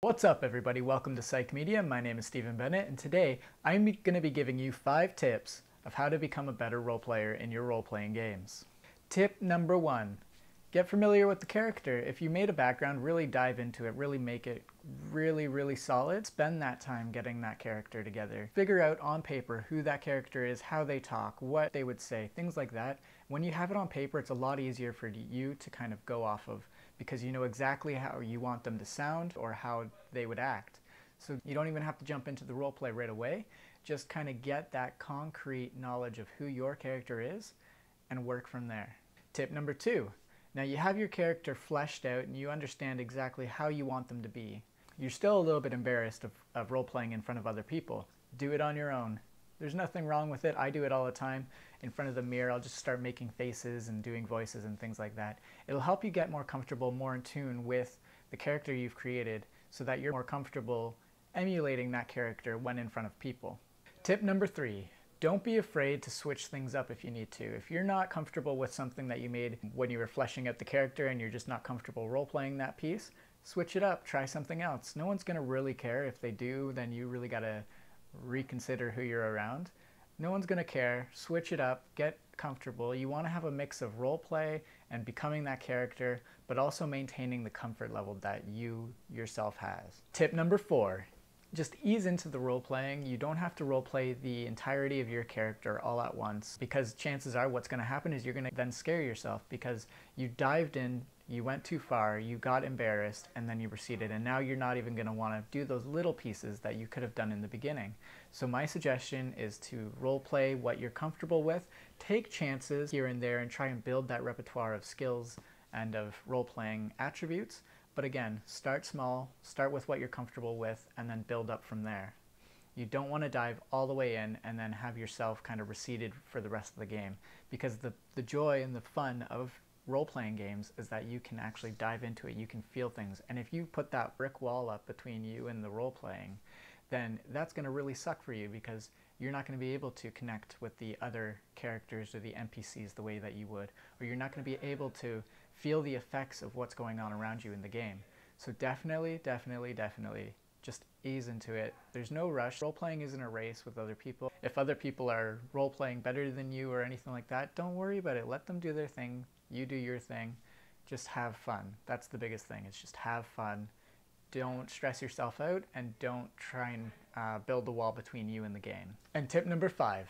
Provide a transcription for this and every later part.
What's up everybody, welcome to Psych Media. My name is Stephen Bennett and today I'm going to be giving you 5 tips of how to become a better role player in your role-playing games. Tip number 1, get familiar with the character. If you made a background, really dive into it, really make it really solid. Spend that time getting that character together. Figure out on paper who that character is, how they talk, what they would say, things like that. When you have it on paper, it's a lot easier for you to kind of go off of because you know exactly how you want them to sound or how they would act. So you don't even have to jump into the role play right away. Just kind of get that concrete knowledge of who your character is and work from there. Tip number 2. Now you have your character fleshed out and you understand exactly how you want them to be. You're still a little bit embarrassed of role-playing in front of other people. Do it on your own. There's nothing wrong with it. I do it all the time. In front of the mirror, I'll just start making faces and doing voices and things like that. It'll help you get more comfortable, more in tune with the character you've created so that you're more comfortable emulating that character when in front of people. Tip number 3. Don't be afraid to switch things up if you need to. If you're not comfortable with something that you made when you were fleshing out the character and you're just not comfortable role-playing that piece, switch it up, try something else. No one's gonna really care. If they do, then you really gotta reconsider who you're around. No one's gonna care. Switch it up, get comfortable. You wanna have a mix of role-play and becoming that character, but also maintaining the comfort level that you yourself has. Tip number 4. Just ease into the role-playing. You don't have to role-play the entirety of your character all at once because chances are what's going to happen is you're going to then scare yourself because you dived in, you went too far, you got embarrassed, and then you receded, and now you're not even going to want to do those little pieces that you could have done in the beginning. So my suggestion is to role-play what you're comfortable with, take chances here and there, and try and build that repertoire of skills and of role-playing attributes. But again, start small, start with what you're comfortable with, and then build up from there. You don't want to dive all the way in and then have yourself kind of receded for the rest of the game, because the joy and the fun of role-playing games is that you can actually dive into it, you can feel things, and if you put that brick wall up between you and the role-playing, then that's going to really suck for you because you're not going to be able to connect with the other characters or the NPCs the way that you would, or you're not going to be able to feel the effects of what's going on around you in the game. So definitely just ease into it. There's no rush. Role-playing isn't a race with other people. If other people are role-playing better than you or anything like that, don't worry about it. Let them do their thing. You do your thing. Just have fun. That's the biggest thing. It's just have fun. Don't stress yourself out and don't try and build a wall between you and the game. And tip number 5,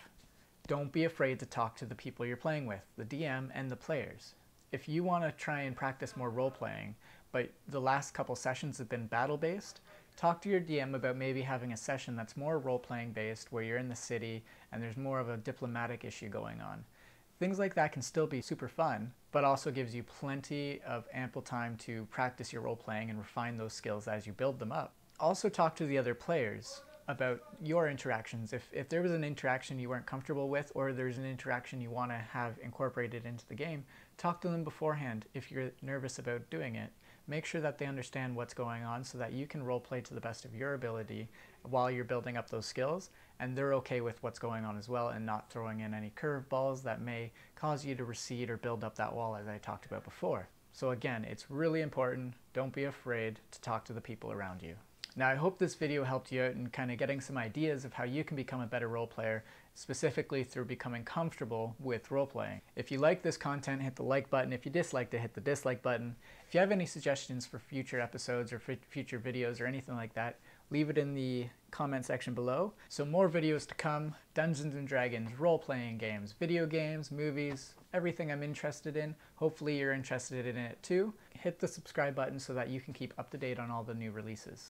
don't be afraid to talk to the people you're playing with, the DM and the players. If you want to try and practice more role-playing, but the last couple sessions have been battle-based, talk to your DM about maybe having a session that's more role-playing based where you're in the city and there's more of a diplomatic issue going on. Things like that can still be super fun, but also gives you plenty of ample time to practice your role-playing and refine those skills as you build them up. Also talk to the other players about your interactions. If there was an interaction you weren't comfortable with or there's an interaction you want to have incorporated into the game, talk to them beforehand if you're nervous about doing it. Make sure that they understand what's going on so that you can roleplay to the best of your ability while you're building up those skills, and they're okay with what's going on as well and not throwing in any curveballs that may cause you to recede or build up that wall as I talked about before. So again, it's really important. Don't be afraid to talk to the people around you. Now I hope this video helped you out in kind of getting some ideas of how you can become a better role player, specifically through becoming comfortable with role playing. If you like this content, hit the like button. If you disliked it, hit the dislike button. If you have any suggestions for future episodes or future videos or anything like that, leave it in the comment section below. So more videos to come, Dungeons and Dragons, role-playing games, video games, movies, everything I'm interested in. Hopefully you're interested in it too. Hit the subscribe button so that you can keep up to date on all the new releases.